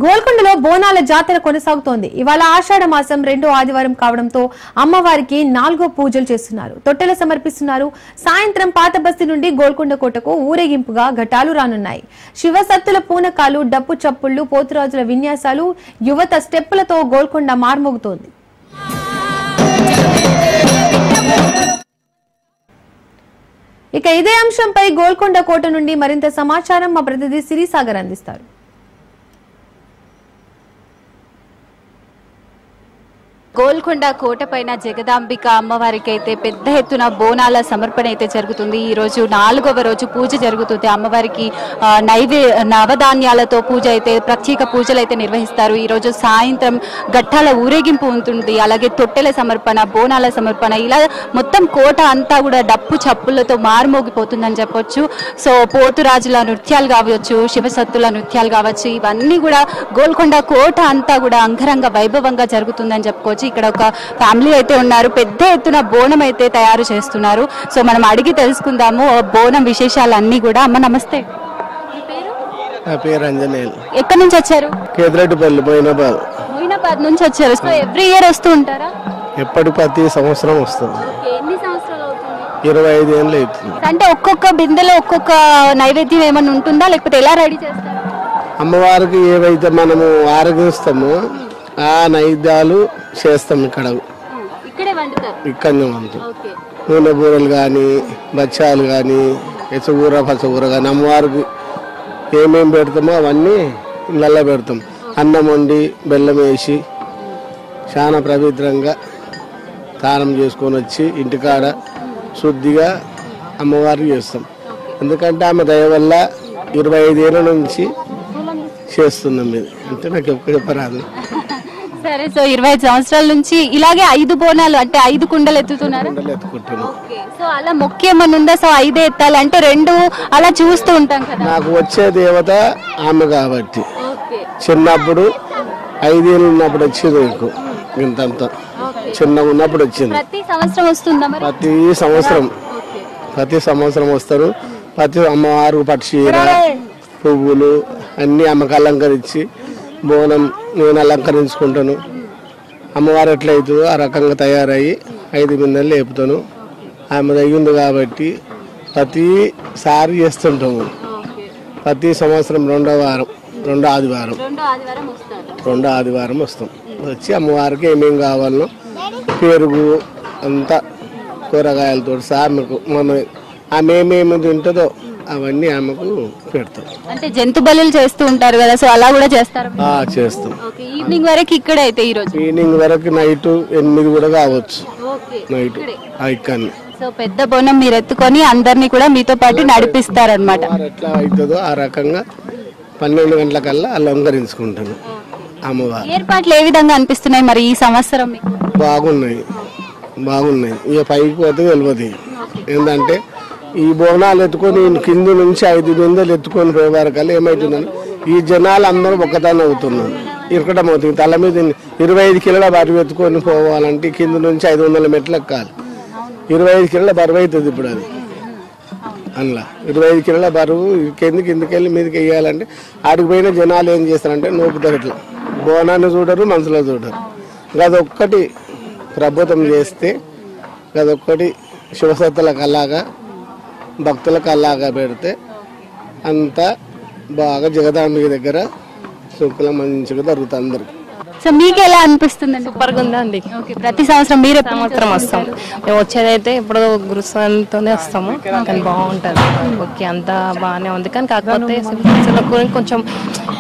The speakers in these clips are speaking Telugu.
గోల్కొండలో బోనాల జాతర కొనసాగుతోంది. ఇవాళ ఆషాఢ మాసం 2వ ఆదివారం కావడంతో అమ్మవారికి 4వ పూజలు చేస్తున్నారు, తొట్టెలు సమర్పిస్తున్నారు. సాయంత్రం పాతబస్తీ నుండి గోల్కొండ కోటకు ఊరేగింపుగా ఘటాలు రానున్నాయి. శివసత్తుల పూనకాలు, డప్పు చప్పుళ్లు, పోతురాజుల విన్యాసాలు, యువత స్టెప్పులతో గోల్కొండ మార్మోగుతోంది. ఇక ఇదే అంశంపై గోల్కొండ కోట నుండి మరింత సమాచారం మా ప్రతినిధి సిరిసాగర్ అందిస్తారు. గోల్కొండ కోట పైన జగదాంబిక అమ్మవారికి అయితే పెద్ద ఎత్తున బోనాల సమర్పణ అయితే జరుగుతుంది. ఈ రోజు 4వ రోజు పూజ జరుగుతుంది. అమ్మవారికి నవధాన్యాలతో పూజ అయితే ప్రత్యేక పూజలు అయితే నిర్వహిస్తారు. ఈ రోజు సాయంత్రం ఘట్టాల ఊరేగింపు ఉంటుంది. అలాగే తొట్టెల సమర్పణ, బోనాల సమర్పణ, ఇలా మొత్తం కోట అంతా కూడా డప్పు చప్పులతో మారుమోగిపోతుందని చెప్పొచ్చు. సో పోతురాజుల నృత్యాలు కావచ్చు, శివసత్తుల నృత్యాలు కావచ్చు, ఇవన్నీ కూడా గోల్కొండ కోట అంతా కూడా అంగరంగ వైభవంగా జరుగుతుందని చెప్పుకోవచ్చు. ఇక్కడ ఒక ఫ్యామిలీ అయితే ఉన్నారు, పెద్ద ఎత్తున బోనం అయితే తయారు చేస్తున్నారు. సో మనం అడిగి తెలుసుకుందాము బోనం విశేషాలన్నీ కూడా. అమ్మ నమస్తే. నా పేరు అంజనేయులు. ఎక్కడి నుంచి వచ్చారు? కేద్రెడ్డిపల్లి, మొయినాబాద్ నుంచి వచ్చారు. సో ఎవ్రీ ఇయర్ వస్తూ ఉంటారా? ఎప్పటి ప్రతి సంవత్సరం వస్తుంది. ఎన్ని సంవత్సరాలు అవుతుంది? 25 ఏళ్ళు అవుతుంది. అంటే ఒక్కొక్క బిందెలో ఒక్కొక్క నైవేద్యం ఏమైనా ఉంటుందా, లేకపోతే ఎలా రెడీ చేస్తారు? అమ్మవారికి ఏవైతే మనము ఆరగిస్తామో ఆ నైవేద్యాలు చేస్తాం. ఇక్కడనే వండుతాం. నూనె బూరలు కానీ, బచ్చాలు కానీ, ఎచ్చగూర పచ్చగూర కానీ, అమ్మవారికి ఏమేమి పెడతామో అవన్నీ ఇళ్ళల్లో పెడతాం. అన్నం వండి బెల్లం వేసి చాలా పవిత్రంగా స్నానం చేసుకొని వచ్చి ఇంటికాడ శుద్ధిగా అమ్మవారికి చేస్తాం. ఎందుకంటే ఆమె దయ వల్ల 25 ఏళ్ళ నుంచి చేస్తున్నాం. ఇది అంటే నాకు ఎప్పుడు చెప్పరాదు. సరే, సో 25 సంవత్సరాల నుంచి ఇలాగే 5 బోనాలు అంటే 5 కుండలు ఎత్తుతున్నారు. సో అలా ముఖ్యమని ఉందా? సో 5 ఎత్తాలి అంటే 2 అలా చూస్తూ ఉంటాం కదా. నాకు వచ్చే దేవత ఆమె కాబట్టి చిన్నప్పుడు 5 ఏళ్ళు ఉన్నప్పుడు వచ్చింది. మీకు ఇంతంత చిన్నగా ఉన్నప్పుడు వచ్చింది. ప్రతి సంవత్సరం వస్తుందా? ప్రతి సంవత్సరం వస్తారు. ప్రతి అమ్మవారు పట్టుచీర, పువ్వులు అన్ని అమ్మకి అలంకరించి బోనం నేను అలంకరించుకుంటాను. అమ్మవారు ఎట్లయితుందో ఆ రకంగా తయారయ్యి 5 బిందెలు లేపుతాను. ఆమె తగ్గింది కాబట్టి ప్రతిసారి చేస్తుంటాము. ప్రతి సంవత్సరం రెండో ఆదివారం వస్తాం. వచ్చి అమ్మవారికి ఏమేమి కావాలనో పెరుగు అంతా కూరగాయలతో ఆమెకు ఆమె ఏమేమి తింటుందో అవన్నీ ఆమెకు పెడతాం. అంటే జంతు బలులు చేస్తూ ఉంటారు కదా, సో అలా కూడా చేస్తారు? చేస్తాం. ఈవినింగ్ వరకు ఇక్కడే అయితే ఈవినింగ్ వరకు నైట్ 8 కూడా కావచ్చు. నైట్ ఇక్కడనే. సో పెద్ద బోనం మీరు ఎత్తుకొని అందరినీ కూడా మీతో పాటు నడిపిస్తారనమాట. ఎట్లా అవుతుందో ఆ రకంగా 12 గంటలకల్లా అలంకరించుకుంటాను. అమ్మవారు ఏర్పాట్లు ఏ విధంగా అనిపిస్తున్నాయి మరి ఈ సంవత్సరం? బాగున్నాయి. ఇక పైకి పోతే తెలియదు. ఏంటంటే ఈ బోనాలు ఎత్తుకొని కింద నుంచి 5 బిందెలు ఎత్తుకొని పోయేవారికల్లా ఏమవుతుందని ఈ జనాలు అందరూ ఒక్కదాన్ని అవుతున్నారు. ఇరకటం అవుతుంది. తల మీద 25 కిలోల బరువు ఎత్తుకొని పోవాలంటే కింద నుంచి 500 మెట్లు ఎక్కాలి. 25 కిలోల బరువు అవుతుంది ఇప్పుడు. అది అందులో 25 కిలోల బరువు కిందకెళ్ళి మీదకి వేయాలంటే ఆడికి పోయిన జనాలు ఏం చేస్తారంటే నోపుతారు. ఇట్లా బోనాన్ని చూడరు, మనసులో చూడరు. గదొక్కటి ప్రభుత్వం చేస్తే గదొక్కటి శివసత్తులకు అలాగా భక్తులకు అలాగా పెడితే అంతా బాగా జగదాంబిక దగ్గర సుఖుల మంచిగా జరుగుతుంది అందరికి. సో మీకు ఎలా అనిపిస్తుంది? సూపర్గా ఉందండి. ప్రతి సంవత్సరం మీరు సంవత్సరం వస్తాం. మేము వచ్చేదైతే ఇప్పుడు గురుస్వామితోనే వస్తాము, కానీ బాగుంటుంది. ఓకే, అంతా బాగానే ఉంది. కానీ కాకపోతే కొంచెం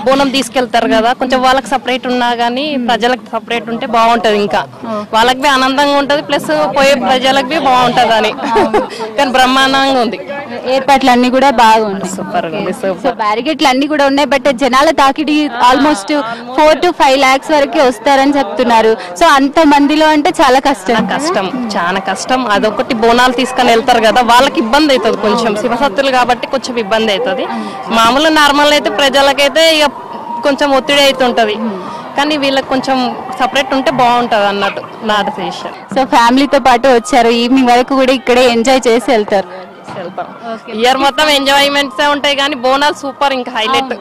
బోనం తీసుకెళ్తారు కదా, కొంచెం వాళ్ళకి సపరేట్ ఉన్నా కానీ ప్రజలకు సపరేట్ ఉంటే బాగుంటది. ఇంకా వాళ్ళకి ఆనందంగా ఉంటది, ప్లస్ పోయే ప్రజలకు బాగుంటది అని. కానీ బ్రహ్మాండంగా ఉంది. ఏర్పాట్లు అన్ని కూడా బాగుంది. సూపర్ ఉంది. సో బ్యారికేడ్లు అన్ని కూడా ఉన్నాయి. బట్ జనాల తాకిడి ఆల్మోస్ట్ 4 to 5 lakhs వరకు వస్తారని చెప్తున్నారు. సో అంత మందిలో అంటే చాలా చాలా కష్టం. అదొకటి బోనాలు తీసుకొని వెళ్తారు కదా, వాళ్ళకి ఇబ్బంది అవుతుంది కొంచెం. శివసత్తులు కాబట్టి కొంచెం ఇబ్బంది అవుతుంది. మామూలు నార్మల్ అయితే ప్రజలకైతే ఇక కొంచెం ఒత్తిడి అవుతుంటది. కానీ వీళ్ళకి కొంచెం సపరేట్ ఉంటే బాగుంటది అన్నట్టు నా డిసిషన్. సో ఫ్యామిలీతో పాటు వచ్చారు, ఈవినింగ్ వరకు కూడా ఇక్కడే ఎంజాయ్ చేసి వెళ్తారు. ఇయర్ మొత్తం ఎంజాయ్మెంట్స్ ఉంటాయి, కానీ బోనాలు సూపర్, ఇంకా హైలైట్.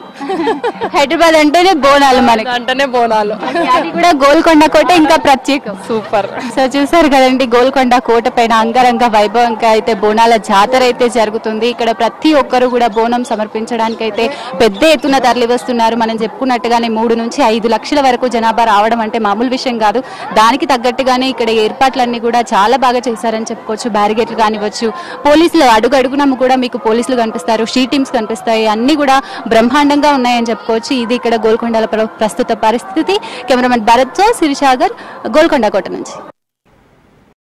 హైదరాబాద్ అంటేనే బోనాలు మనకి, అంటేనే బోనాలు. అది కూడా గోల్కొండ కోట ఇంకా ప్రత్యేకం. సూపర్. సో చూసారు కదండి, గోల్కొండ కోట పైన అంగరంగ వైభవంగా అయితే బోనాల జాతర అయితే జరుగుతుంది. ఇక్కడ ప్రతి ఒక్కరు కూడా బోనం సమర్పించడానికి అయితే పెద్ద ఎత్తున తరలి వస్తున్నారు. మనం చెప్పుకున్నట్టుగానే 3 నుంచి 5 లక్షల వరకు జనాభా రావడం అంటే మామూలు విషయం కాదు. దానికి తగ్గట్టుగానే ఇక్కడ ఏర్పాట్లన్నీ కూడా చాలా బాగా చేశారని చెప్పుకోవచ్చు. బ్యారిగేట్లు కానివచ్చు, పోలీసులు అడుగడుగున కూడా మీకు పోలీసులు కనిపిస్తారు, షీ టీమ్స్ కనిపిస్తాయి, అన్ని కూడా బ్రహ్మాండంగా ఉన్నాయని చెప్పుకోవచ్చు. ఇది ఇక్కడ గోల్కొండల ప్రస్తుత పరిస్థితి. కెమెరామెన్ భరత్ తో శివసాగర్, గోల్కొండ కోట నుంచి.